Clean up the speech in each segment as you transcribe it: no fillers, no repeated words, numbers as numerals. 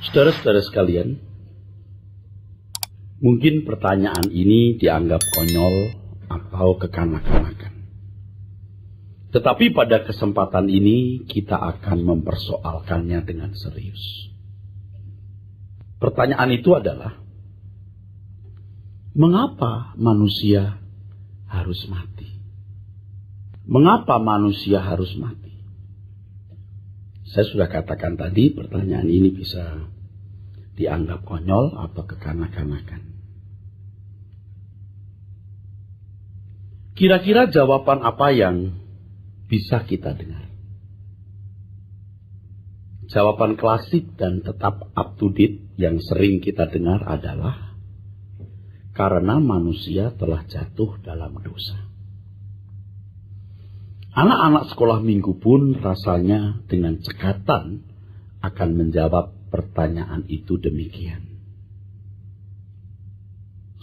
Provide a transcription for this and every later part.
Saudara-saudara sekalian, mungkin pertanyaan ini dianggap konyol atau kekanak-kanakan. Tetapi pada kesempatan ini kita akan mempersoalkannya dengan serius. Pertanyaan itu adalah, mengapa manusia harus mati? Mengapa manusia harus mati? Saya sudah katakan tadi, pertanyaan ini bisa dianggap konyol atau kekanak-kanakan. Kira-kira jawaban apa yang bisa kita dengar? Jawaban klasik dan tetap up to date yang sering kita dengar adalah karena manusia telah jatuh dalam dosa. Anak-anak sekolah minggu pun rasanya dengan cekatan akan menjawab pertanyaan itu demikian.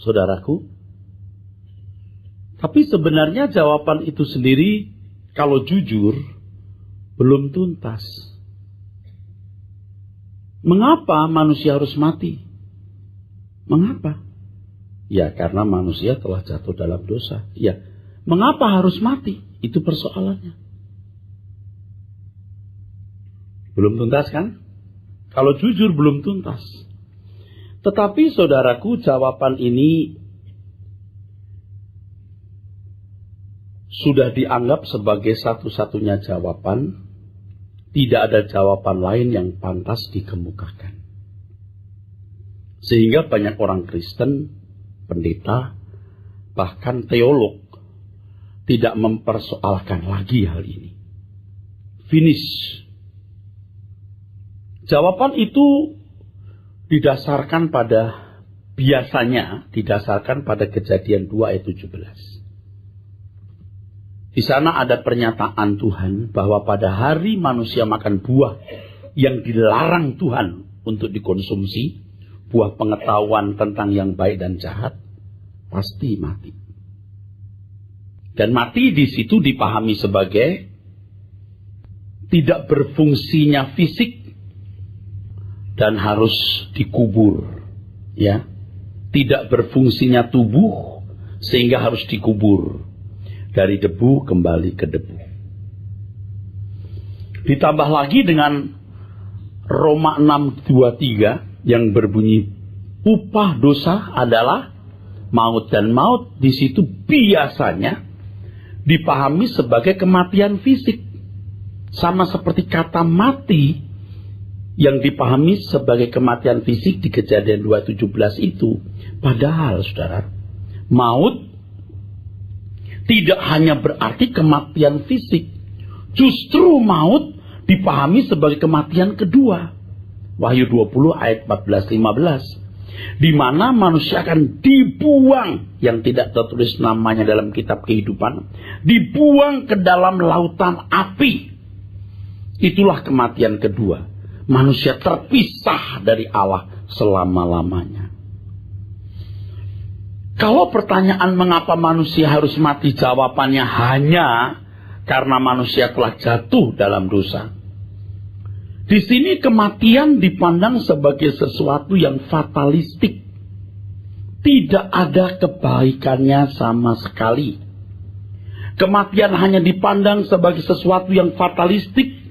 Saudaraku, tapi sebenarnya jawaban itu sendiri kalau jujur belum tuntas. Mengapa manusia harus mati? Mengapa? Ya, karena manusia telah jatuh dalam dosa. Ya, mengapa harus mati? Itu persoalannya. Belum tuntas kan? Kalau jujur belum tuntas. Tetapi saudaraku, jawaban ini sudah dianggap sebagai satu-satunya jawaban. Tidak ada jawaban lain yang pantas dikemukakan. Sehingga banyak orang Kristen, pendeta, bahkan teolog tidak mempersoalkan lagi hal ini. Finish. Jawaban itu didasarkan pada Kejadian 2 ayat 17. Di sana ada pernyataan Tuhan bahwa pada hari manusia makan buah yang dilarang Tuhan untuk dikonsumsi, buah pengetahuan tentang yang baik dan jahat, pasti mati. Dan mati di situ dipahami sebagai tidak berfungsinya fisik dan harus dikubur, ya. Tidak berfungsinya tubuh sehingga harus dikubur. Dari debu kembali ke debu. Ditambah lagi dengan Roma 6:23 yang berbunyi upah dosa adalah maut, dan maut di situ biasanya dipahami sebagai kematian fisik. Sama seperti kata mati yang dipahami sebagai kematian fisik di Kejadian 2:17 itu. Padahal saudara, maut tidak hanya berarti kematian fisik. Justru maut dipahami sebagai kematian kedua. Wahyu 20 ayat 14-15. Di mana manusia akan dibuang, yang tidak tertulis namanya dalam kitab kehidupan, dibuang ke dalam lautan api. Itulah kematian kedua. Manusia terpisah dari Allah selama-lamanya. Kalau pertanyaan mengapa manusia harus mati, jawabannya hanya karena manusia telah jatuh dalam dosa. Di sini kematian dipandang sebagai sesuatu yang fatalistik. Tidak ada kebaikannya sama sekali. Kematian hanya dipandang sebagai sesuatu yang fatalistik.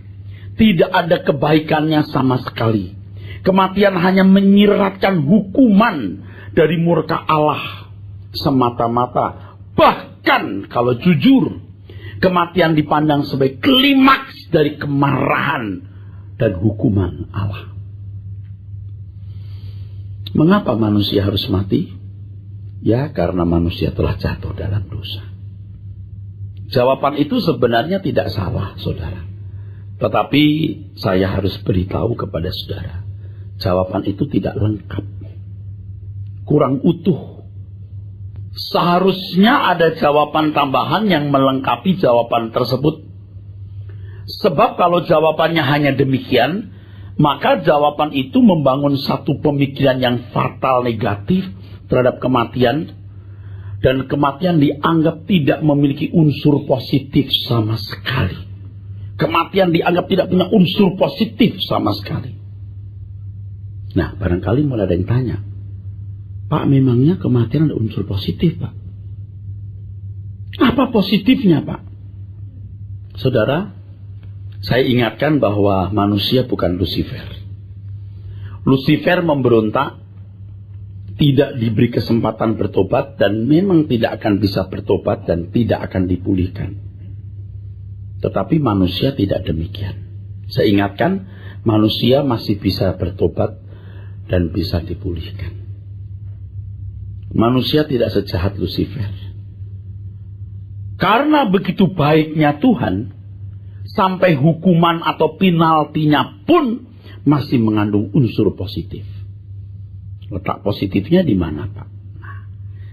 Tidak ada kebaikannya sama sekali. Kematian hanya menyiratkan hukuman dari murka Allah semata-mata. Bahkan kalau jujur, kematian dipandang sebagai klimaks dari kemarahan dan hukuman Allah. Mengapa manusia harus mati? Ya, karena manusia telah jatuh dalam dosa. Jawaban itu sebenarnya tidak salah, saudara. Tetapi saya harus beritahu kepada saudara, jawaban itu tidak lengkap, kurang utuh. Seharusnya ada jawaban tambahan yang melengkapi jawaban tersebut. Sebab kalau jawabannya hanya demikian, maka jawaban itu membangun satu pemikiran yang fatal negatif terhadap kematian. Dan kematian dianggap tidak memiliki unsur positif sama sekali. Kematian dianggap tidak punya unsur positif sama sekali. Nah, barangkali mulai ada yang tanya, Pak, memangnya kematian ada unsur positif, Pak? Apa positifnya, Pak? Saudara, saya ingatkan bahwa manusia bukan Lucifer. Lucifer memberontak, tidak diberi kesempatan bertobat, dan memang tidak akan bisa bertobat dan tidak akan dipulihkan. Tetapi manusia tidak demikian. Saya ingatkan, manusia masih bisa bertobat dan bisa dipulihkan. Manusia tidak sejahat Lucifer. Karena begitu baiknya Tuhan, sampai hukuman atau penaltinya pun masih mengandung unsur positif. Letak positifnya di mana, Pak? Nah,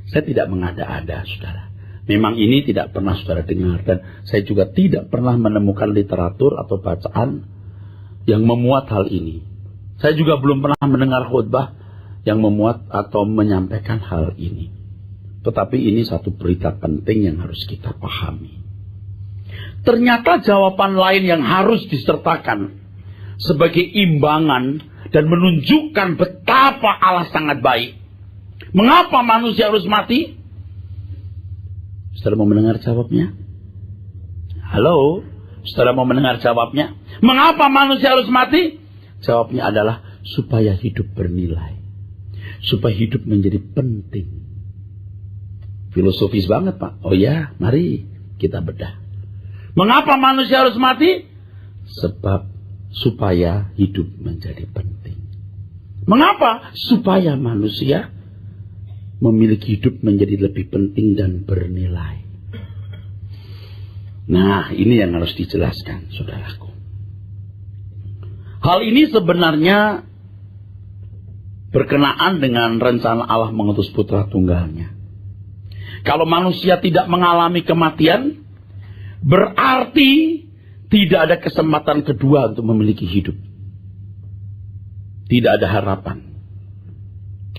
saya tidak mengada-ada, saudara. Memang ini tidak pernah saudara dengar, dan saya juga tidak pernah menemukan literatur atau bacaan yang memuat hal ini. Saya juga belum pernah mendengar khotbah yang memuat atau menyampaikan hal ini. Tetapi ini satu berita penting yang harus kita pahami. Ternyata jawaban lain yang harus disertakan sebagai imbangan dan menunjukkan betapa Allah sangat baik. Mengapa manusia harus mati? Saudara mau mendengar jawabnya? Halo? Saudara mau mendengar jawabnya? Mengapa manusia harus mati? Jawabnya adalah supaya hidup bernilai. Supaya hidup menjadi penting. Filosofis banget, Pak. Oh ya, mari kita bedah. Mengapa manusia harus mati? Sebab supaya hidup menjadi penting. Mengapa? Supaya manusia memiliki hidup menjadi lebih penting dan bernilai. Nah, ini yang harus dijelaskan, saudaraku. Hal ini sebenarnya berkenaan dengan rencana Allah mengutus putra tunggalnya. Kalau manusia tidak mengalami kematian, berarti tidak ada kesempatan kedua untuk memiliki hidup. Tidak ada harapan.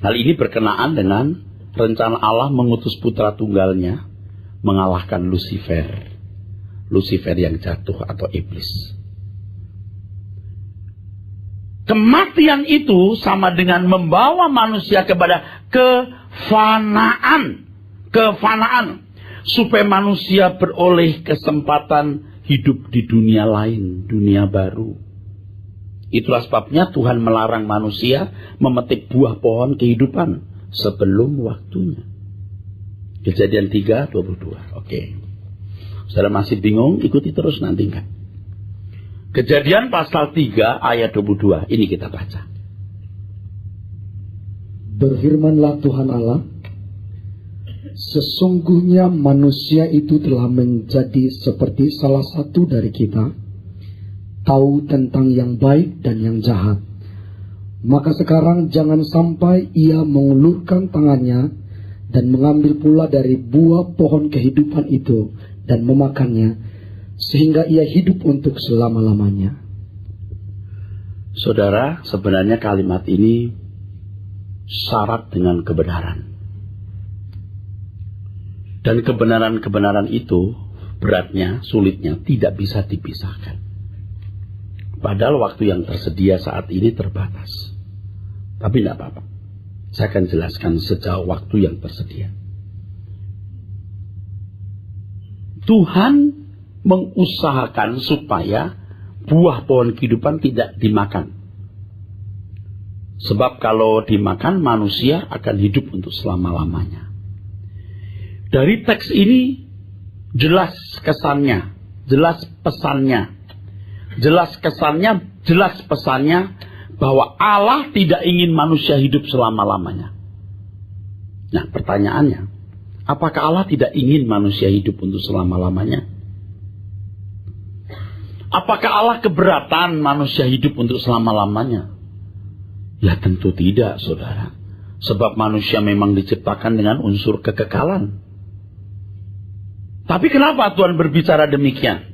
Hal ini berkenaan dengan rencana Allah mengutus putra tunggalnya mengalahkan Lucifer. Lucifer yang jatuh atau iblis. Kematian itu sama dengan membawa manusia kepada kefanaan. Supaya manusia beroleh kesempatan hidup di dunia lain, dunia baru. Itulah sebabnya Tuhan melarang manusia memetik buah pohon kehidupan sebelum waktunya. Kejadian 3:22. Oke. Saudara masih bingung? Ikuti terus nanti kan. Kejadian pasal 3 ayat 22. Ini kita baca. Berfirmanlah Tuhan Allah, sesungguhnya manusia itu telah menjadi seperti salah satu dari kita, tahu tentang yang baik dan yang jahat. Maka sekarang jangan sampai ia mengulurkan tangannya dan mengambil pula dari buah pohon kehidupan itu dan memakannya, sehingga ia hidup untuk selama-lamanya. Saudara, sebenarnya kalimat ini syarat dengan kebenaran. Dan kebenaran-kebenaran itu beratnya, sulitnya tidak bisa dipisahkan. Padahal waktu yang tersedia saat ini terbatas. Tapi tidak apa-apa. Saya akan jelaskan sejauh waktu yang tersedia. Tuhan mengusahakan supaya buah pohon kehidupan tidak dimakan. Sebab kalau dimakan manusia akan hidup untuk selama-lamanya. Dari teks ini jelas kesannya, jelas pesannya. Jelas kesannya, jelas pesannya bahwa Allah tidak ingin manusia hidup selama-lamanya. Nah, pertanyaannya, apakah Allah tidak ingin manusia hidup untuk selama-lamanya? Apakah Allah keberatan manusia hidup untuk selama-lamanya? Ya tentu tidak, saudara. Sebab manusia memang diciptakan dengan unsur kekekalan. Tapi kenapa Tuhan berbicara demikian?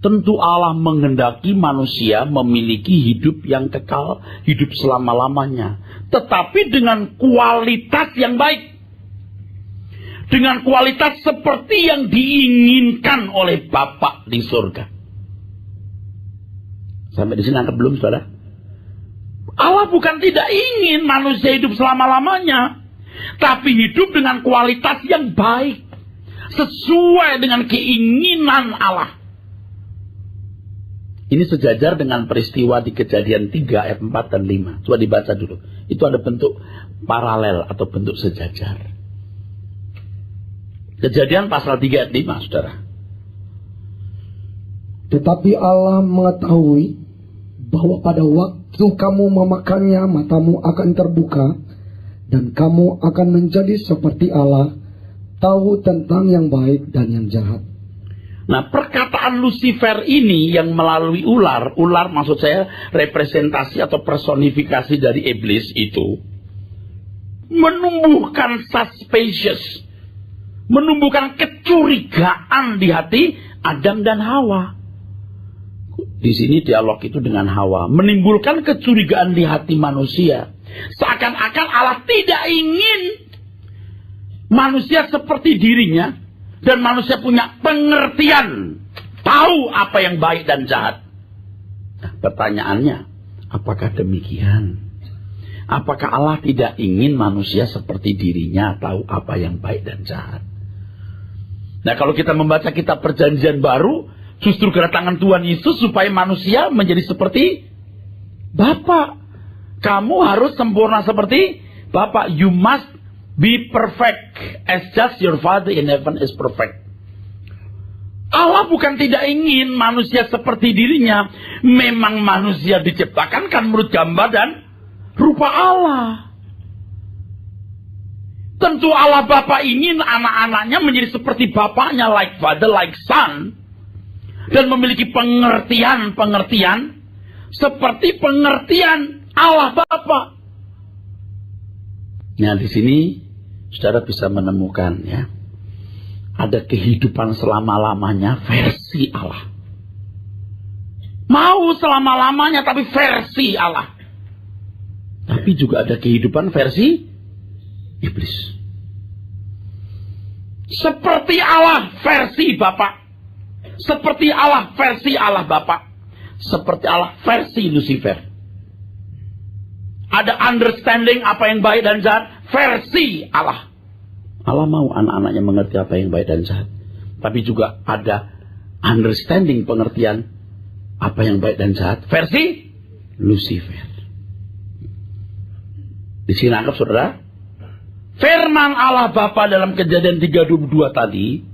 Tentu Allah menghendaki manusia memiliki hidup yang kekal, hidup selama-lamanya. Tetapi dengan kualitas yang baik. Dengan kualitas seperti yang diinginkan oleh Bapa di surga. Sampai di sini nangkep belum, saudara? Allah bukan tidak ingin manusia hidup selama-lamanya, tapi hidup dengan kualitas yang baik, sesuai dengan keinginan Allah. Ini sejajar dengan peristiwa di Kejadian 3 ayat 4 dan 5. Coba dibaca dulu. Itu ada bentuk paralel atau bentuk sejajar. Kejadian pasal 3 ayat 5, saudara. Tetapi Allah mengetahui bahwa pada waktu kamu memakannya, matamu akan terbuka, dan kamu akan menjadi seperti Allah, tahu tentang yang baik dan yang jahat. Nah, perkataan Lucifer ini yang melalui ular maksud saya representasi atau personifikasi dari iblis itu, menumbuhkan suspicious, menumbuhkan kecurigaan di hati Adam dan Hawa. Di sini dialog itu dengan Hawa, menimbulkan kecurigaan di hati manusia. Seakan-akan Allah tidak ingin manusia seperti dirinya, dan manusia punya pengertian, tahu apa yang baik dan jahat. Nah, pertanyaannya, apakah demikian? Apakah Allah tidak ingin manusia seperti dirinya, tahu apa yang baik dan jahat? Nah, kalau kita membaca kitab Perjanjian Baru, justru kedatangan Tuhan Yesus supaya manusia menjadi seperti Bapa. Kamu harus sempurna seperti Bapa. You must be perfect as just your Father in heaven is perfect. Allah bukan tidak ingin manusia seperti dirinya. Memang manusia diciptakan kan menurut gambar dan rupa Allah. Tentu Allah Bapa ingin anak-anaknya menjadi seperti Bapaknya, like Father, like Son. Dan memiliki pengertian seperti pengertian Allah Bapa. Nah, di sini saudara bisa menemukan ya, ada kehidupan selama-lamanya versi Allah. Mau selama-lamanya tapi versi Allah. Tapi juga ada kehidupan versi iblis. Seperti Allah versi Bapa. Seperti Allah versi Allah Bapa. Seperti Allah versi Lucifer. Ada understanding apa yang baik dan jahat versi Allah. Allah mau anak-anaknya mengerti apa yang baik dan jahat. Tapi juga ada understanding, pengertian apa yang baik dan jahat versi Lucifer. Di sini nangkep saudara? Firman Allah Bapa dalam Kejadian 3:22 tadi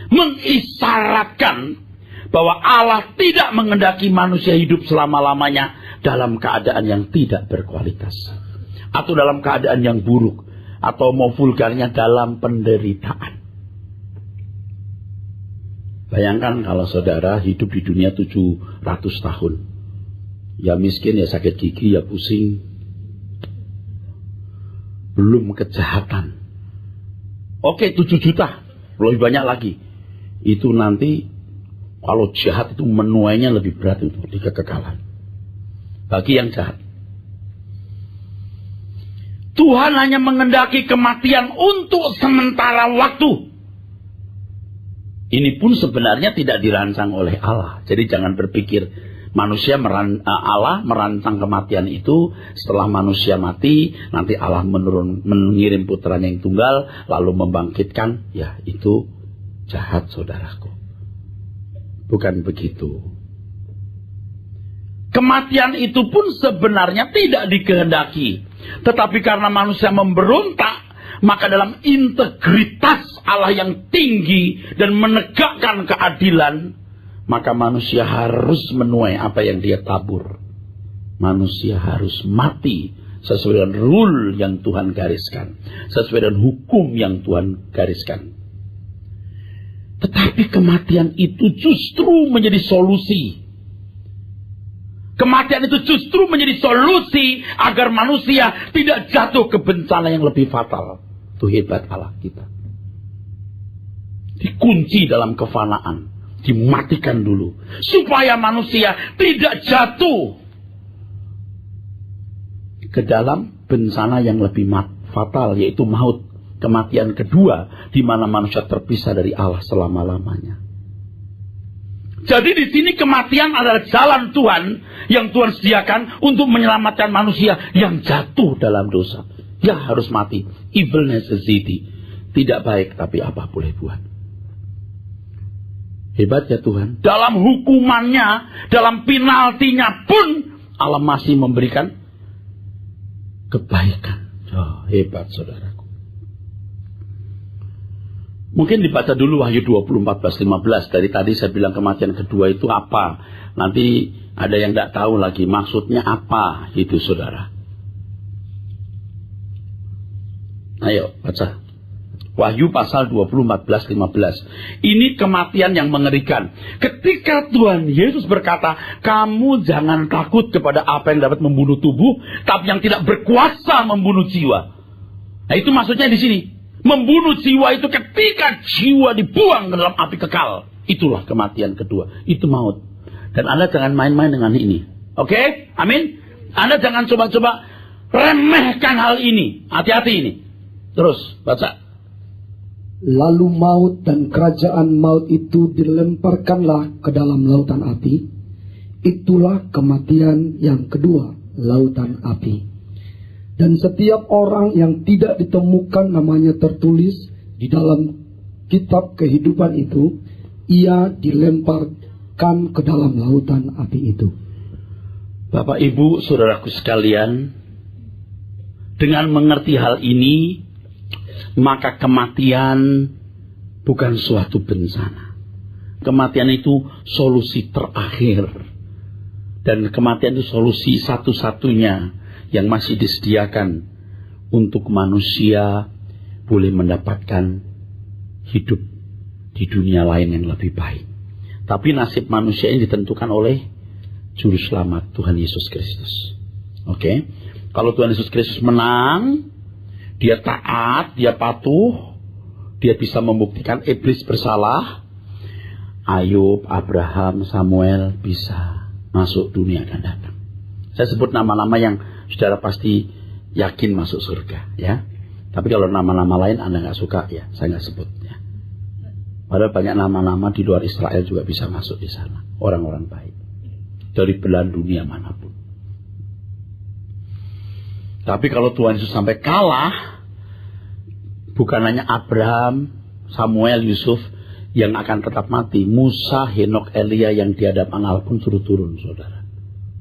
mengisyaratkan bahwa Allah tidak menghendaki manusia hidup selama-lamanya dalam keadaan yang tidak berkualitas, atau dalam keadaan yang buruk, atau mau vulgarnya dalam penderitaan. Bayangkan kalau saudara hidup di dunia 700 tahun. Ya miskin, ya sakit gigi, ya pusing. Belum kejahatan. Oke, 7 juta. Lebih banyak lagi. Itu nanti kalau jahat itu menuainya lebih berat itu di kekekalan. Bagi yang jahat. Tuhan hanya menghendaki kematian untuk sementara waktu. Ini pun sebenarnya tidak dirancang oleh Allah. Jadi jangan berpikir Allah merancang kematian itu setelah manusia mati, nanti Allah mengirim putranya yang tunggal lalu membangkitkan. Ya, itu jahat saudaraku. Bukan begitu. Kematian itu pun sebenarnya tidak dikehendaki. Tetapi karena manusia memberontak, maka dalam integritas Allah yang tinggi dan menegakkan keadilan, maka manusia harus menuai apa yang dia tabur. Manusia harus mati sesuai dengan rule yang Tuhan gariskan, sesuai dengan hukum yang Tuhan gariskan. Tetapi kematian itu justru menjadi solusi. Kematian itu justru menjadi solusi agar manusia tidak jatuh ke bencana yang lebih fatal. Itu hebat Allah kita. Dikunci dalam kefanaan. Dimatikan dulu. Supaya manusia tidak jatuh ke dalam bencana yang lebih fatal. Yaitu maut. Kematian kedua. Di mana manusia terpisah dari Allah selama-lamanya. Jadi di sini kematian adalah jalan Tuhan yang Tuhan sediakan untuk menyelamatkan manusia yang jatuh dalam dosa. Ya harus mati. Evil necessity. Tidak baik, tapi apa boleh buat. Hebat ya Tuhan. Dalam hukumannya, dalam penaltinya pun Allah masih memberikan kebaikan. Oh, hebat saudaraku. Mungkin dibaca dulu Wahyu 20:14-15. Dari tadi saya bilang kematian kedua itu apa. Nanti ada yang tidak tahu lagi maksudnya apa itu saudara. Ayo baca. Wahyu pasal 20:14-15. Ini kematian yang mengerikan. Ketika Tuhan Yesus berkata, kamu jangan takut kepada apa yang dapat membunuh tubuh, tapi yang tidak berkuasa membunuh jiwa. Nah itu maksudnya di sini. Membunuh jiwa itu ketika jiwa dibuang ke dalam api kekal. Itulah kematian kedua. Itu maut. Dan Anda jangan main-main dengan ini. Oke? Amin? Anda jangan coba-coba remehkan hal ini. Hati-hati ini. Terus, baca. Lalu maut dan kerajaan maut itu dilemparkanlah ke dalam lautan api. Itulah kematian yang kedua, lautan api. Dan setiap orang yang tidak ditemukan namanya tertulis di dalam kitab kehidupan itu, ia dilemparkan ke dalam lautan api itu. Bapak, Ibu, saudaraku sekalian, dengan mengerti hal ini, maka kematian bukan suatu bencana. Kematian itu solusi terakhir. Dan kematian itu solusi satu-satunya yang masih disediakan untuk manusia boleh mendapatkan hidup di dunia lain yang lebih baik. Tapi nasib manusia ini ditentukan oleh Juru Selamat Tuhan Yesus Kristus. Oke? Kalau Tuhan Yesus Kristus menang, dia taat, dia patuh, dia bisa membuktikan iblis bersalah. Ayub, Abraham, Samuel bisa masuk dunia akan datang. Saya sebut nama-nama yang saudara pasti yakin masuk surga, ya. Tapi kalau nama-nama lain Anda nggak suka, ya saya nggak sebut, ya. Padahal banyak nama-nama di luar Israel juga bisa masuk di sana, orang-orang baik dari belahan dunia manapun. Tapi kalau Tuhan Yesus sampai kalah, bukan hanya Abraham, Samuel, Yusuf yang akan tetap mati, Musa, Henok, Elia yang di hadapan Allah pun suruh turun, saudara.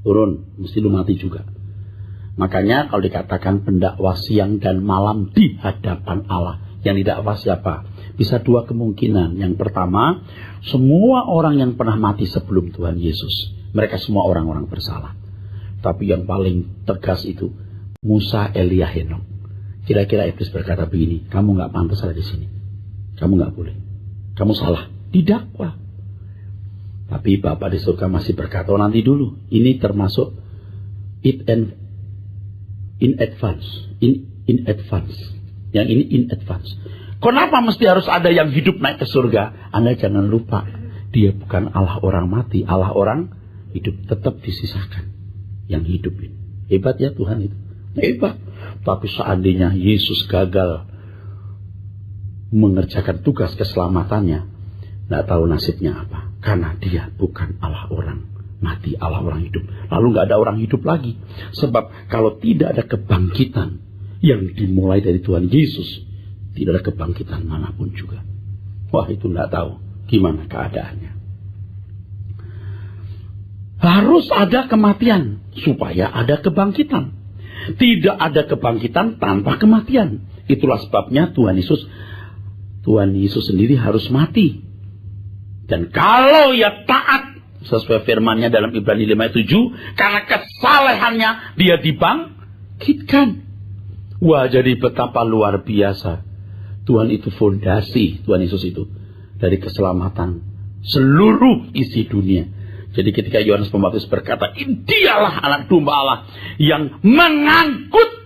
Turun, mesti lu mati juga. Makanya kalau dikatakan pendakwa siang dan malam di hadapan Allah, yang didakwa siapa? Bisa dua kemungkinan. Yang pertama, semua orang yang pernah mati sebelum Tuhan Yesus, mereka semua orang-orang bersalah. Tapi yang paling tegas itu Musa, Elia, Henok. Kira-kira iblis berkata begini, kamu gak pantas ada di sini, kamu gak boleh, kamu salah, didakwa. Tapi Bapak di surga masih berkata, oh, nanti dulu, ini termasuk in advance. Yang ini in advance. Kenapa mesti harus ada yang hidup naik ke surga? Anda jangan lupa, dia bukan Allah orang mati, Allah orang hidup. Tetap disisakan yang hidup ini. Hebat ya Tuhan itu. Hebat. Tapi seandainya Yesus gagal mengerjakan tugas keselamatannya, tidak tahu nasibnya apa. Karena dia bukan Allah orang mati, Allah orang hidup. Lalu nggak ada orang hidup lagi. Sebab kalau tidak ada kebangkitan yang dimulai dari Tuhan Yesus, tidak ada kebangkitan manapun juga. Wah, itu nggak tahu gimana keadaannya. Harus ada kematian supaya ada kebangkitan. Tidak ada kebangkitan tanpa kematian. Itulah sebabnya Tuhan Yesus sendiri harus mati. Dan kalau ia taat sesuai firman-Nya dalam Ibrani 5:7, karena kesalehannya dia dibangkitkan. Wah, jadi betapa luar biasa. Tuhan itu fondasi, Tuhan Yesus itu dari keselamatan seluruh isi dunia. Jadi ketika Yohanes Pembaptis berkata, dialah anak domba Allah yang mengangkut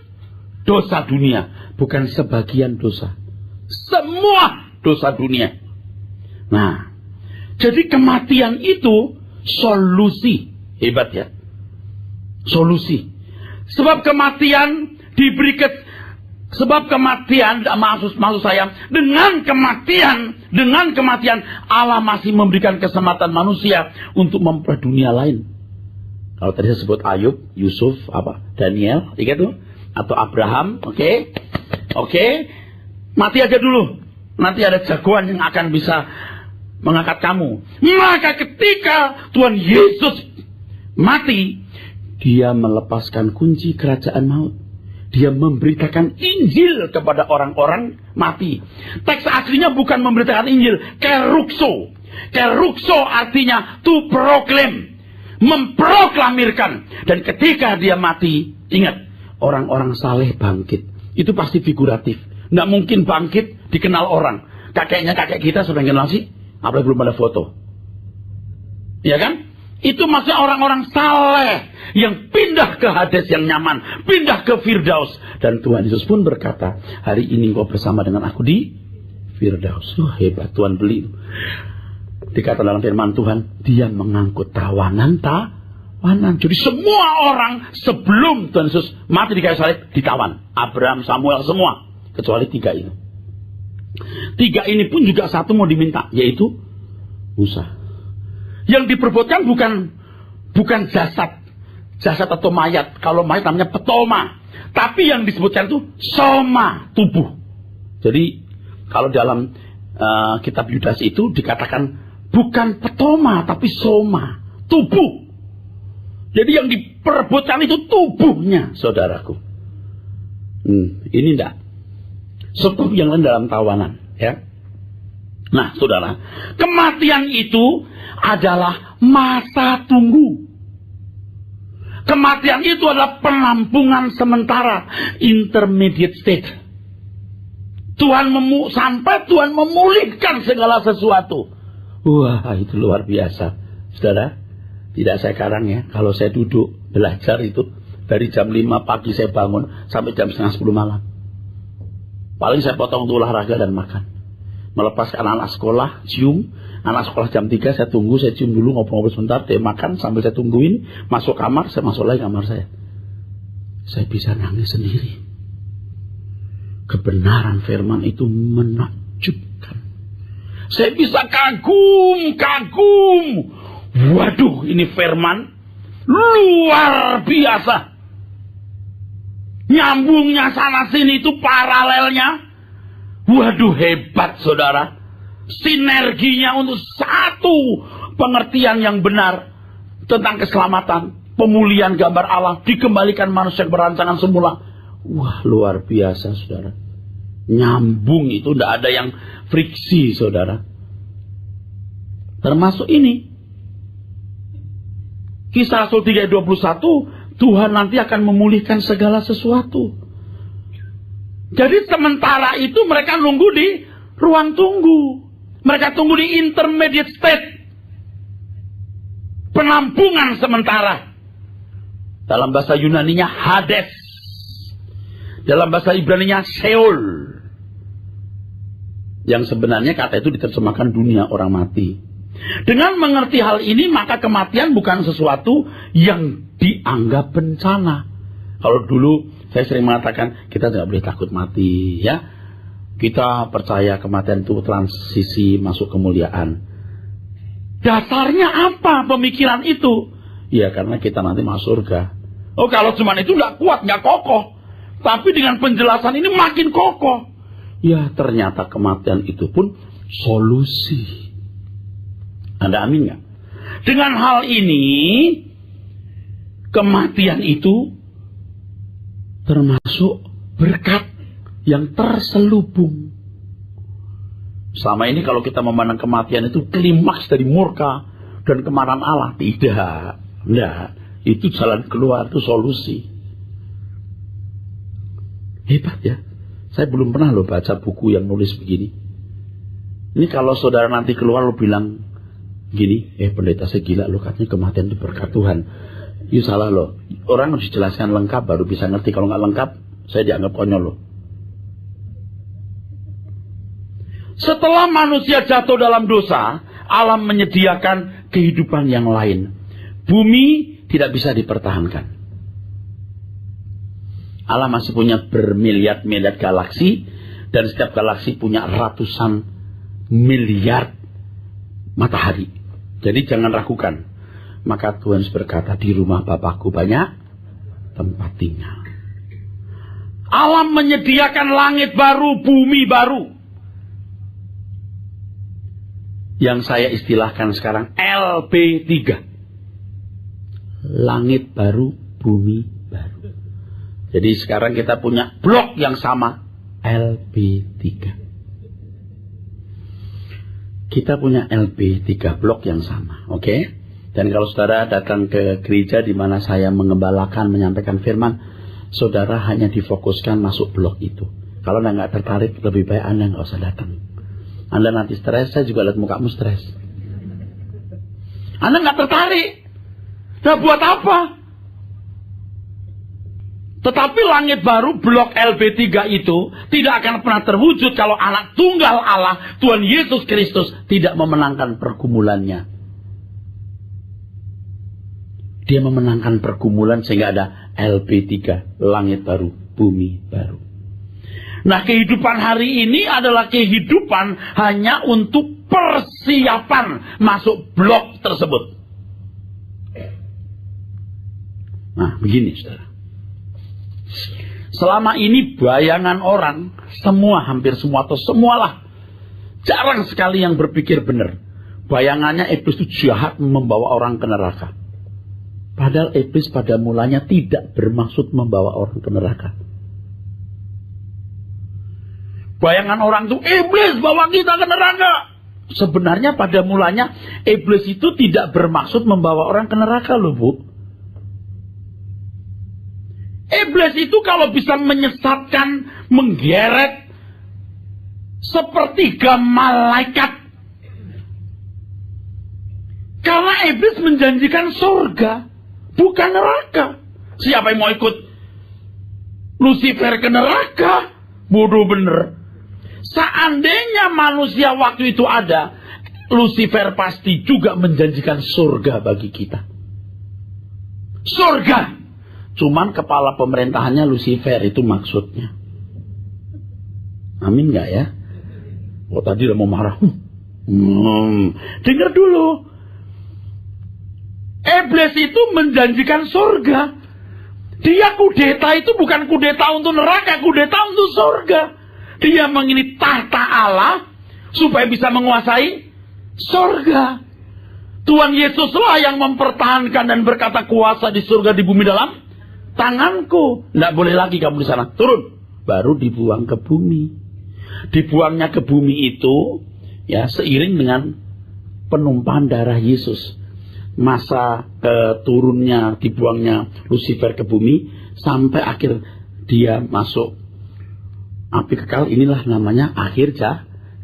dosa dunia. Bukan sebagian dosa, semua dosa dunia. Nah, jadi kematian itu solusi. Hebat ya, solusi. Sebab kematian diberi Sebab kematian, maksud saya, dengan kematian Allah masih memberikan kesempatan manusia untuk memperoleh dunia lain. Kalau tadi saya sebut Ayub, Yusuf, Daniel, ingat tuh? Atau Abraham, oke? Mati aja dulu. Nanti ada jagoan yang akan bisa mengangkat kamu. Maka ketika Tuhan Yesus mati, dia melepaskan kunci kerajaan maut. Dia memberitakan Injil kepada orang-orang mati. Teks aslinya bukan memberitakan Injil, kerukso. Kerukso artinya to proclaim, memproklamirkan. Dan ketika dia mati, ingat, orang-orang saleh bangkit. Itu pasti figuratif. Nggak mungkin bangkit dikenal orang. Kakeknya kakek kita sudah kenal sih, apalagi belum ada foto. Ya kan? Itu maksudnya orang-orang saleh yang pindah ke Hades yang nyaman, pindah ke Firdaus. Dan Tuhan Yesus pun berkata, hari ini kau bersama dengan aku di Firdaus. Hebat, Tuhan beli. Dikata dalam firman Tuhan, dia mengangkut tawanan. Jadi semua orang sebelum Tuhan Yesus mati di kayu salib ditawan. Abraham, Samuel, semua. Kecuali 3 ini. 3 ini pun juga satu mau diminta, yaitu Musa. Yang diperbuatkan bukan jasad atau mayat. Kalau mayat namanya petoma. Tapi yang disebutkan itu soma, tubuh. Jadi kalau dalam kitab Yudas itu dikatakan bukan petoma tapi soma, tubuh. Jadi yang diperebutkan itu tubuhnya, saudaraku. Ini enggak. Sebab yang lain dalam tawanan, ya. Nah, saudara, kematian itu adalah masa tunggu. Kematian itu adalah penampungan sementara, intermediate state. Sampai Tuhan memulihkan segala sesuatu. Wah, itu luar biasa. Saudara, tidak saya karang ya. Kalau saya duduk belajar itu, dari jam 5 pagi saya bangun, sampai jam 9:30 malam. Paling saya potong untuk olahraga dan makan. Melepaskan anak sekolah, cium. Anak sekolah jam 3 saya tunggu, saya cium dulu, ngobrol-ngobrol sebentar, dia makan, sambil saya tungguin, masuk kamar, saya masuk lagi kamar saya. Saya bisa nangis sendiri. Kebenaran firman itu menakjubkan. Saya bisa kagum. Waduh, ini firman luar biasa. Nyambungnya sana sini itu paralelnya. Waduh, hebat saudara. Sinerginya untuk satu pengertian yang benar tentang keselamatan, pemulihan gambar Allah, dikembalikan manusia ke perancangan semula. Wah, luar biasa saudara. Nyambung itu, tidak ada yang friksi saudara. Termasuk ini Kisah Rasul 3:21, Tuhan nanti akan memulihkan segala sesuatu. Jadi sementara itu mereka nunggu di ruang tunggu. Mereka tunggu di intermediate state. Penampungan sementara. Dalam bahasa Yunaninya Hades. Dalam bahasa Ibraninya Sheol. Yang sebenarnya kata itu diterjemahkan dunia orang mati. Dengan mengerti hal ini, maka kematian bukan sesuatu yang dianggap bencana. Kalau dulu saya sering mengatakan kita tidak boleh takut mati, ya. Kita percaya kematian itu transisi masuk kemuliaan. Dasarnya apa pemikiran itu? Ya karena kita nanti masuk surga. Oh, kalau cuma itu nggak kuat, nggak kokoh. Tapi dengan penjelasan ini makin kokoh. Ya ternyata kematian itu pun solusi. Anda amin nggak? Dengan hal ini, kematian itu termasuk berkat yang terselubung. Selama ini kalau kita memandang kematian itu klimaks dari murka dan kemarahan Allah. Tidak. Itu jalan keluar, itu solusi. Hebat ya. Saya belum pernah loh baca buku yang nulis begini. Ini kalau saudara nanti keluar lo bilang gini, pendeta saya gila lo, katanya kematian itu berkat Tuhan. Itu salah lo. Orang harus dijelaskan lengkap baru bisa ngerti. Kalau nggak lengkap, saya dianggap konyol lo. Setelah manusia jatuh dalam dosa, alam menyediakan kehidupan yang lain. Bumi tidak bisa dipertahankan. Allah masih punya bermiliar-miliar galaksi, dan setiap galaksi punya ratusan miliar matahari. Jadi jangan ragukan. Maka Tuhan berkata, di rumah Bapakku banyak tempat tinggal. Alam menyediakan langit baru, bumi baru. Yang saya istilahkan sekarang LB3. Langit baru, bumi baru. Jadi sekarang kita punya blok yang sama, LB3. Kita punya LB3 blok yang sama, oke? Dan kalau saudara datang ke gereja di mana saya mengembalakan, menyampaikan firman, saudara hanya difokuskan masuk blok itu. Kalau Anda nggak tertarik, lebih baik Anda nggak usah datang. Anda nanti stres, saya juga lihat mukamu stres. Anda nggak tertarik. Nah, buat apa? Tetapi langit baru, blok LB3 itu tidak akan pernah terwujud kalau anak tunggal Allah, Tuhan Yesus Kristus, tidak memenangkan pergumulannya. Dia memenangkan pergumulan sehingga ada LB3, langit baru, bumi baru. Nah, kehidupan hari ini adalah kehidupan hanya untuk persiapan masuk blok tersebut. Nah, begini saudara. Selama ini bayangan orang, hampir semua atau semualah, jarang sekali yang berpikir benar. Bayangannya iblis itu jahat membawa orang ke neraka. Padahal iblis pada mulanya tidak bermaksud membawa orang ke neraka. Bayangan orang itu, iblis bawa kita ke neraka. Sebenarnya pada mulanya, iblis itu tidak bermaksud membawa orang ke neraka loh, Bu. Iblis itu kalau bisa menyesatkan, menggeret sepertiga malaikat. Karena iblis menjanjikan surga, bukan neraka. Siapa yang mau ikut Lucifer ke neraka? Bodoh bener. Seandainya manusia waktu itu ada, Lucifer pasti juga menjanjikan surga bagi kita. Surga. Cuman kepala pemerintahannya Lucifer, itu maksudnya. Amin gak ya? Oh, tadi udah mau marah. Dengar dulu. Iblis itu menjanjikan surga. Dia kudeta itu bukan kudeta untuk neraka, kudeta untuk surga. Dia mengingini tahta Allah supaya bisa menguasai surga. Tuhan Yesuslah yang mempertahankan dan berkata, kuasa di surga di bumi dalam tanganku. Tidak boleh lagi kamu di sana. Turun. Baru dibuang ke bumi. Dibuangnya ke bumi itu ya seiring dengan penumpahan darah Yesus. Masa turunnya, dibuangnya Lucifer ke bumi sampai akhir dia masuk api kekal. Inilah namanya akhir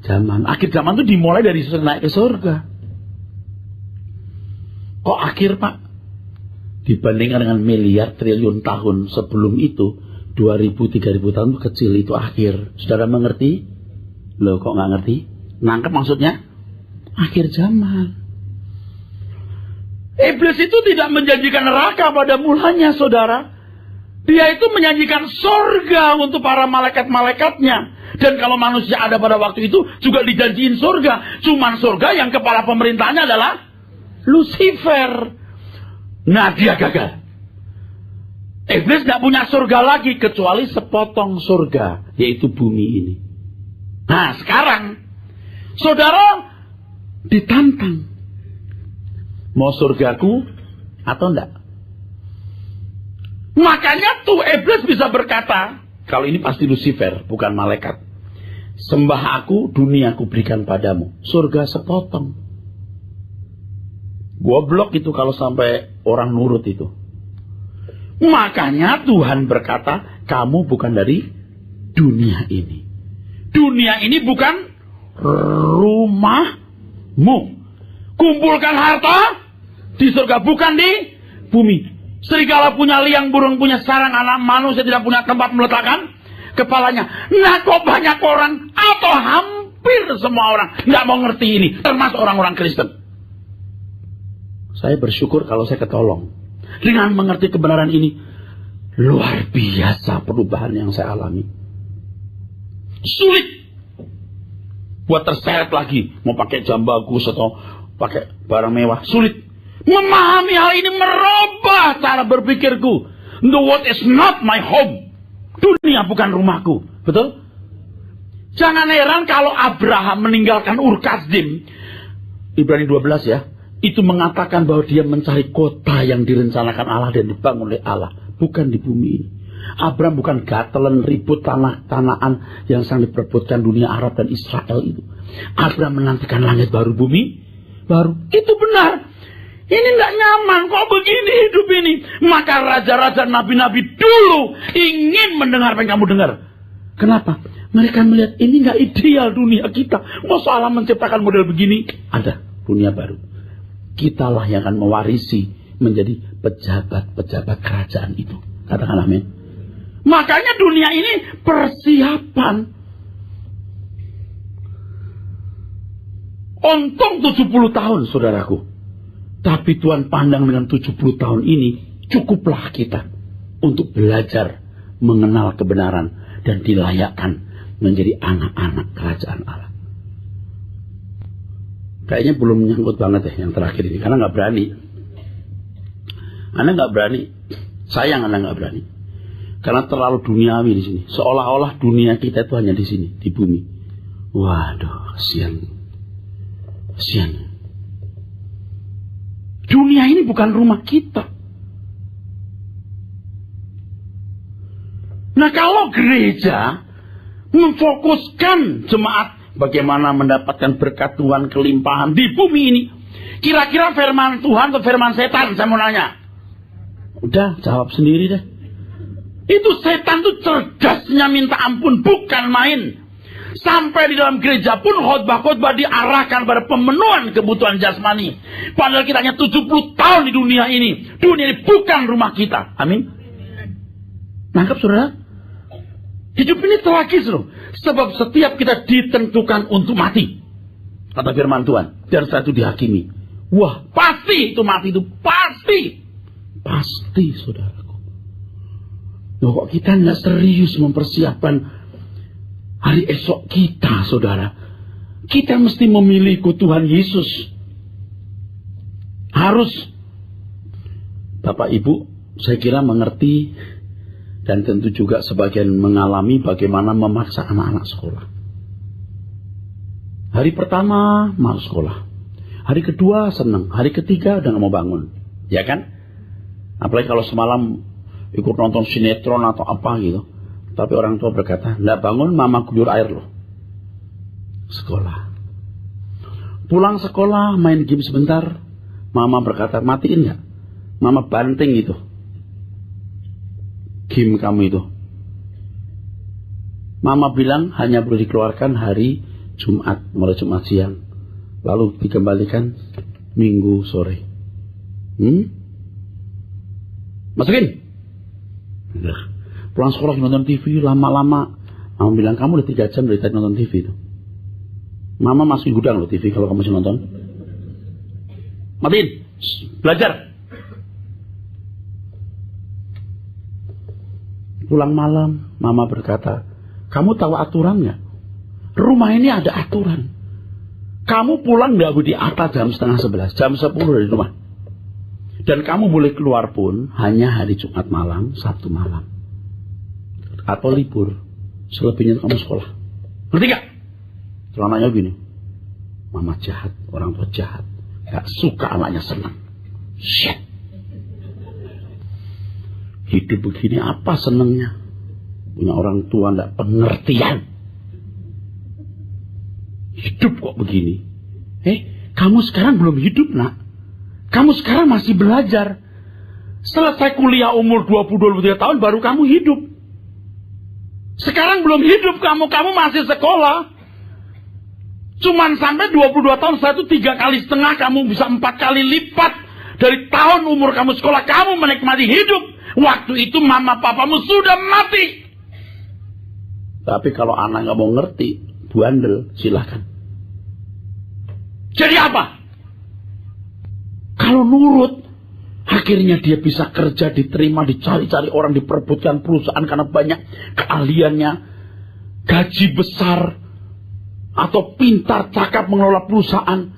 zaman. Akhir zaman itu dimulai dari naik ke surga. Kok akhir, Pak? Dibandingkan dengan miliar triliun tahun sebelum itu, 2000-3000 tahun itu kecil, itu akhir. Saudara mengerti? Loh, kok nggak ngerti? Nangkep maksudnya? Akhir zaman. Iblis itu tidak menjanjikan neraka pada mulanya, saudara. Dia itu menjanjikan surga untuk para malaikat-malaikatnya. Dan kalau manusia ada pada waktu itu, juga dijanjiin surga. Cuman surga yang kepala pemerintahnya adalah Lucifer. Nah, dia gagal. Iblis tidak punya surga lagi, kecuali sepotong surga, yaitu bumi ini. Nah, sekarang, saudara ditantang. Mau surgaku atau enggak? Makanya tuh iblis bisa berkata, kalau ini pasti Lucifer, bukan malaikat. Sembah aku, dunia aku berikan padamu. Surga sepotong. Goblok itu kalau sampai orang nurut itu. Makanya Tuhan berkata, kamu bukan dari dunia ini. Dunia ini bukan rumahmu. Kumpulkan harta di surga, bukan di bumi. Serigala punya liang, burung punya sarang, anak manusia tidak punya tempat meletakkan kepalanya. Nah, kok banyak orang atau hampir semua orang nggak mau ngerti ini, termasuk orang-orang Kristen. Saya bersyukur kalau saya ketolong dengan mengerti kebenaran ini. Luar biasa perubahan yang saya alami. Sulit buat terseret lagi, mau pakai jam bagus atau pakai barang mewah, sulit. Memahami hal ini merubah cara berpikirku. The world is not my home. Dunia bukan rumahku. Betul? Jangan heran kalau Abraham meninggalkan Ur Kasdim. Ibrani 12 ya. Itu mengatakan bahwa dia mencari kota yang direncanakan Allah dan dibangun oleh Allah. Bukan di bumi ini. Abraham bukan gatelan ribut tanah-tanahan yang sangat diperebutkan dunia Arab dan Israel itu. Abraham menantikan langit baru, bumi baru. Itu benar. Ini tidak nyaman, kok begini hidup ini. Maka raja-raja nabi-nabi dulu ingin mendengar apa yang kamu dengar. Kenapa? Mereka melihat ini nggak ideal dunia kita. Masa Allah menciptakan model begini? Ada dunia baru. Kitalah yang akan mewarisi menjadi pejabat-pejabat kerajaan itu. Katakan amin. Makanya dunia ini persiapan. Untung 70 tahun saudaraku. Tapi Tuhan pandang dengan 70 tahun ini cukuplah kita untuk belajar mengenal kebenaran dan dilayakkan menjadi anak-anak kerajaan Allah. Kayaknya belum nyangkut banget ya yang terakhir ini, karena nggak berani. Anda nggak berani, sayang Anda nggak berani, karena terlalu duniawi di sini. Seolah-olah dunia kita itu hanya di sini, di bumi. Waduh, kasihan. Dunia ini bukan rumah kita. Nah, kalau gereja memfokuskan jemaat bagaimana mendapatkan berkat Tuhan kelimpahan di bumi ini, kira-kira firman Tuhan atau firman setan? Saya mau nanya. Udah, jawab sendiri deh. Itu setan tuh cerdasnya minta ampun, bukan main. Sampai di dalam gereja pun khotbah-khotbah diarahkan pada pemenuhan kebutuhan jasmani. Padahal kita hanya 70 tahun di dunia ini. Dunia ini bukan rumah kita. Amin. Nangkap saudara? Hidup ini tragis loh. Sebab setiap kita ditentukan untuk mati. Kata firman Tuhan. Dan setelah itu dihakimi. Wah, pasti itu mati itu. Pasti. Pasti saudaraku. Loh, kok kita nggak serius mempersiapkan hari esok kita, saudara. Kita mesti memilih ikut Tuhan Yesus. Harus. Bapak Ibu, saya kira mengerti dan tentu juga sebagian mengalami bagaimana memaksa anak-anak sekolah. Hari pertama mau sekolah. Hari kedua senang. Hari ketiga udah gak mau bangun. Ya kan? Apalagi kalau semalam ikut nonton sinetron atau apa gitu. Tapi orang tua berkata, nggak bangun, mama guyur air loh. Sekolah. Pulang sekolah, main game sebentar. Mama berkata, matiin nggak? Mama banting itu. Game kamu itu. Mama bilang hanya boleh dikeluarkan hari Jumat, mulai Jumat siang. Lalu dikembalikan Minggu sore. Masukin. Udah. Pulang sekolah nonton TV lama-lama. Mama bilang, kamu udah 3 jam dari tadi nonton TV itu. Mama masukin gudang loh TV kalau kamu masih nonton. Matiin. Belajar. Pulang malam, Mama berkata, kamu tahu aturannya? Rumah ini ada aturan. Kamu pulang gak boleh di atas jam 10:30, jam 10 dari rumah. Dan kamu boleh keluar pun hanya hari Jumat malam, Sabtu malam. Atau libur. Selebihnya kamu sekolah. Ngerti gak? Celananya gini. Mama jahat, orang tua jahat. Gak suka anaknya senang. Shit. Hidup begini apa senangnya? Punya orang tua gak pengertian. Hidup kok begini. Kamu sekarang belum hidup nak. Kamu sekarang masih belajar. Selesai kuliah umur 20-23 tahun baru kamu hidup. Sekarang belum hidup kamu masih sekolah. Cuman sampai 22 tahun, setelah itu 3,5 kali, kamu bisa 4 kali lipat dari tahun umur kamu sekolah. Kamu menikmati hidup. Waktu itu mama papamu sudah mati. Tapi kalau anak gak mau ngerti, bandel, silahkan. Jadi apa? Kalau nurut, Akhirnya dia bisa kerja, diterima, dicari-cari orang, diperebutkan perusahaan karena banyak keahliannya, gaji besar, atau pintar, cakap mengelola perusahaan.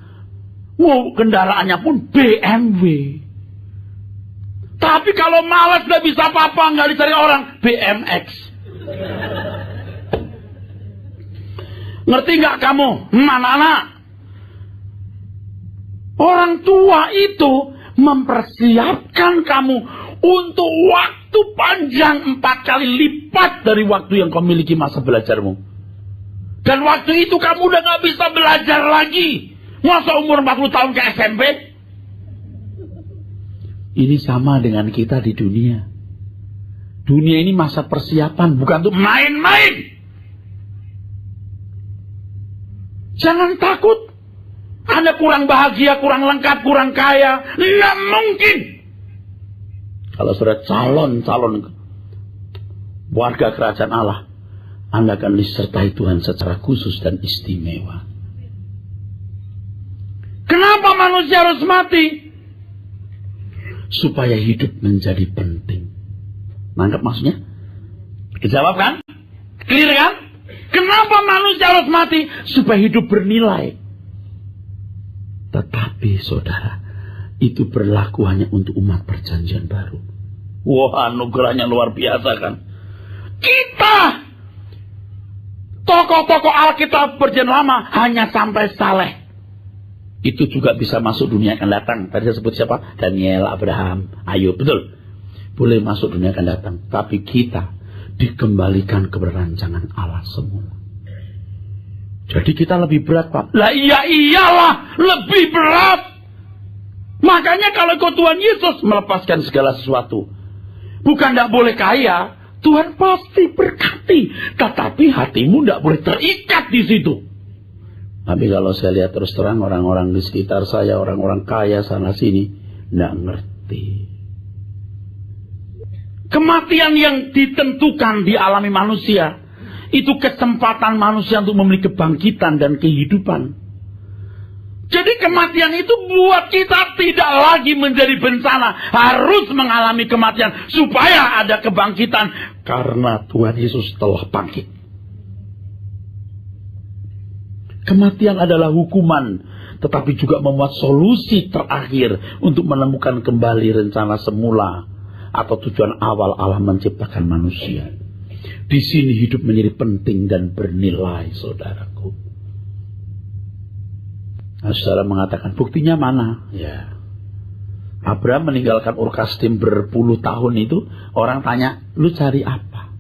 Wow, kendaraannya pun BMW. Tapi kalau malas gak bisa apa-apa, gak dicari orang, BMX. Ngerti gak kamu, anak-anak? Orang tua itu mempersiapkan kamu untuk waktu panjang 4 kali lipat dari waktu yang kau miliki masa belajarmu. Dan waktu itu kamu udah gak bisa belajar lagi. Masa umur 40 tahun ke SMP? Ini sama dengan kita di dunia. Dunia ini masa persiapan, bukan untuk main-main. Jangan takut. Anda kurang bahagia, kurang lengkap, kurang kaya. Nggak mungkin. Kalau sudah calon warga kerajaan Allah, Anda akan disertai Tuhan secara khusus dan istimewa. Kenapa manusia harus mati? Supaya hidup menjadi penting. Nangkep maksudnya? Dijawab kan? Clear kan? Kenapa manusia harus mati? Supaya hidup bernilai. Tetapi saudara, itu berlaku hanya untuk umat perjanjian baru. Wah, anugerahnya luar biasa kan? Kita, tokoh-tokoh Alkitab perjanjian lama hanya sampai Saleh. Itu juga bisa masuk dunia akan datang. Tadi saya sebut siapa? Daniel, Abraham, Ayub. Betul. Boleh masuk dunia akan datang. Tapi kita dikembalikan ke rancangan Allah semula. Jadi kita lebih berat, Pak. Lah iyalah, lebih berat. Makanya kalau ikut Tuhan Yesus melepaskan segala sesuatu. Bukan tidak boleh kaya. Tuhan pasti berkati. Tetapi hatimu tidak boleh terikat di situ. Tapi kalau saya lihat terus terang orang-orang di sekitar saya, orang-orang kaya sana sini, tidak ngerti. Kematian yang ditentukan dialami manusia, itu kesempatan manusia untuk memiliki kebangkitan dan kehidupan. Jadi kematian itu buat kita tidak lagi menjadi bencana. Harus mengalami kematian supaya ada kebangkitan. Karena Tuhan Yesus telah bangkit. Kematian adalah hukuman, tetapi juga membuat solusi terakhir untuk menemukan kembali rencana semula atau tujuan awal Allah menciptakan manusia. Di sini hidup menjadi penting dan bernilai, saudaraku. Nah, saudara mengatakan, buktinya mana? Ya, Abraham meninggalkan Ur Kasdim berpuluh tahun itu, orang tanya, lu cari apa?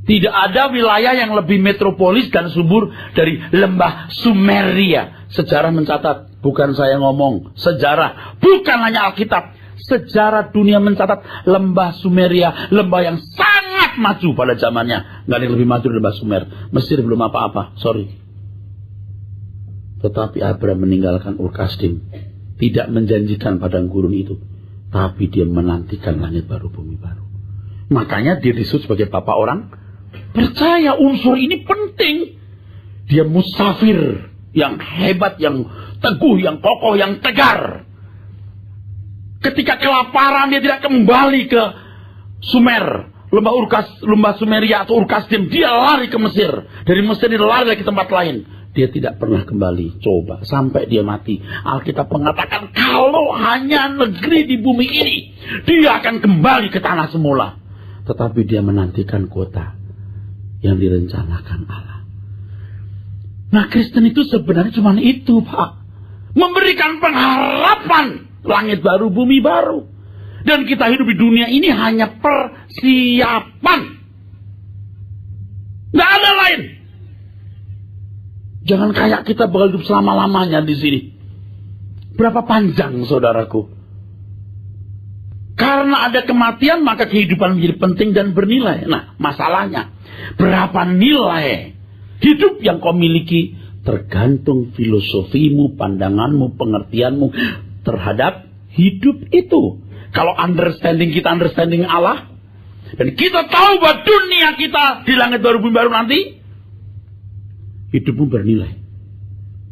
Tidak ada wilayah yang lebih metropolis dan subur dari lembah Sumeria. Sejarah mencatat, bukan saya ngomong. Sejarah, bukan hanya Alkitab. Sejarah dunia mencatat lembah Sumeria, lembah yang sangat maju pada zamannya. Nggak ada yang lebih maju dari lembah Sumer. Mesir belum apa-apa, sorry. Tetapi Abraham meninggalkan Ur Kasdim. Tidak menjanjikan padang gurun itu. Tapi dia menantikan langit baru, bumi baru. Makanya dia disebut sebagai bapak orang percaya. Unsur ini penting. Dia musafir yang hebat, yang teguh, yang kokoh, yang tegar. Ketika kelaparan dia tidak kembali ke Sumer, lembah Sumeria atau Ur Kasdim. Dia lari ke Mesir. Dari Mesir dia lari ke tempat lain. Dia tidak pernah kembali. Coba sampai dia mati. Alkitab mengatakan kalau hanya negeri di bumi ini, dia akan kembali ke tanah semula. Tetapi dia menantikan kota yang direncanakan Allah. Nah, Kristen itu sebenarnya cuma itu, Pak. Memberikan pengharapan langit baru, bumi baru. Dan kita hidup di dunia ini hanya persiapan. Nggak ada lain. Jangan kayak kita bakal hidup selama-lamanya di sini. Berapa panjang, saudaraku? Karena ada kematian, maka kehidupan menjadi penting dan bernilai. Nah, masalahnya, berapa nilai hidup yang kau miliki tergantung filosofimu, pandanganmu, pengertianmu terhadap hidup itu. Kalau understanding kita understanding Allah, dan kita tahu bahwa dunia kita di langit baru bumi baru nanti, hidupmu bernilai,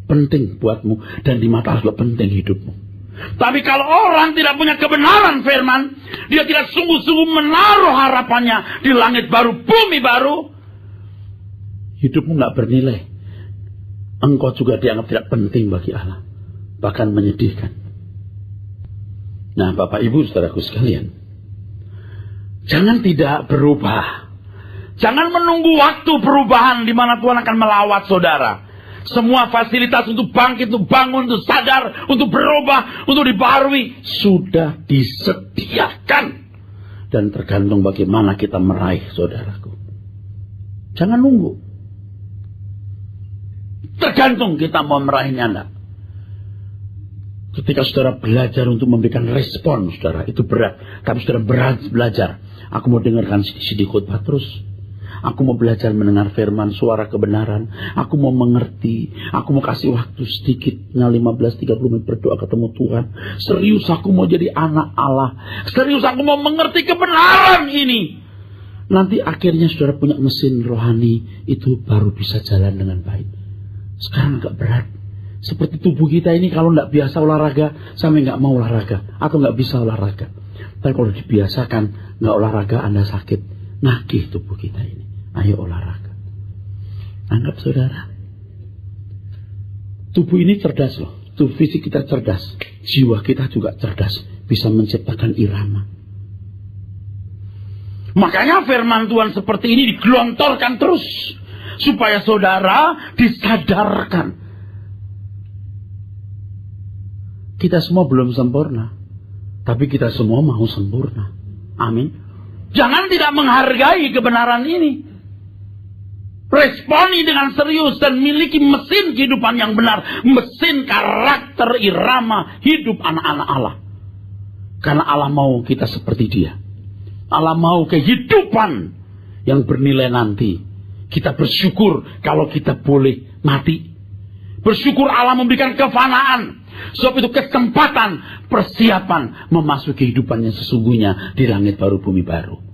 penting buatmu, dan di mata Allah juga penting hidupmu. Tapi kalau orang tidak punya kebenaran firman, dia tidak sungguh-sungguh menaruh harapannya di langit baru, bumi baru, hidupmu nggak bernilai. Engkau juga dianggap tidak penting bagi Allah, bahkan menyedihkan. Nah, Bapak Ibu saudaraku sekalian, jangan tidak berubah. Jangan menunggu waktu perubahan di mana Tuhan akan melawat saudara. Semua fasilitas untuk bangkit, untuk bangun, untuk sadar, untuk berubah, untuk dibaharui sudah disediakan. Dan tergantung bagaimana kita meraih saudaraku. Jangan nunggu. Tergantung kita mau meraihnya enggak. Ketika saudara belajar untuk memberikan respon, saudara, itu berat. Tapi saudara berat belajar. Aku mau dengarkan CD khotbah terus. Aku mau belajar mendengar firman, suara kebenaran. Aku mau mengerti. Aku mau kasih waktu sedikit, 15-30 menit berdoa ketemu Tuhan. Serius aku mau jadi anak Allah. Serius aku mau mengerti kebenaran ini. Nanti akhirnya saudara punya mesin rohani, itu baru bisa jalan dengan baik. Sekarang agak berat. Seperti tubuh kita ini kalau tidak biasa olahraga, sampai nggak mau olahraga. Atau nggak bisa olahraga. Tapi kalau dibiasakan, nggak olahraga Anda sakit. Nagih tubuh kita ini. Ayo olahraga. Anggap saudara, tubuh ini cerdas loh. Tubuh fisik kita cerdas. Jiwa kita juga cerdas. Bisa menciptakan irama. Makanya firman Tuhan seperti ini digelontorkan terus. Supaya saudara disadarkan. Kita semua belum sempurna. Tapi kita semua mau sempurna. Amin. Jangan tidak menghargai kebenaran ini. Responi dengan serius dan miliki mesin kehidupan yang benar. Mesin karakter irama hidup anak-anak Allah. Karena Allah mau kita seperti dia. Allah mau kehidupan yang bernilai nanti. Kita bersyukur kalau kita boleh mati. Bersyukur Allah memberikan kefanaan. Sebab itu kesempatan, persiapan memasuki kehidupan yang sesungguhnya di langit baru bumi baru.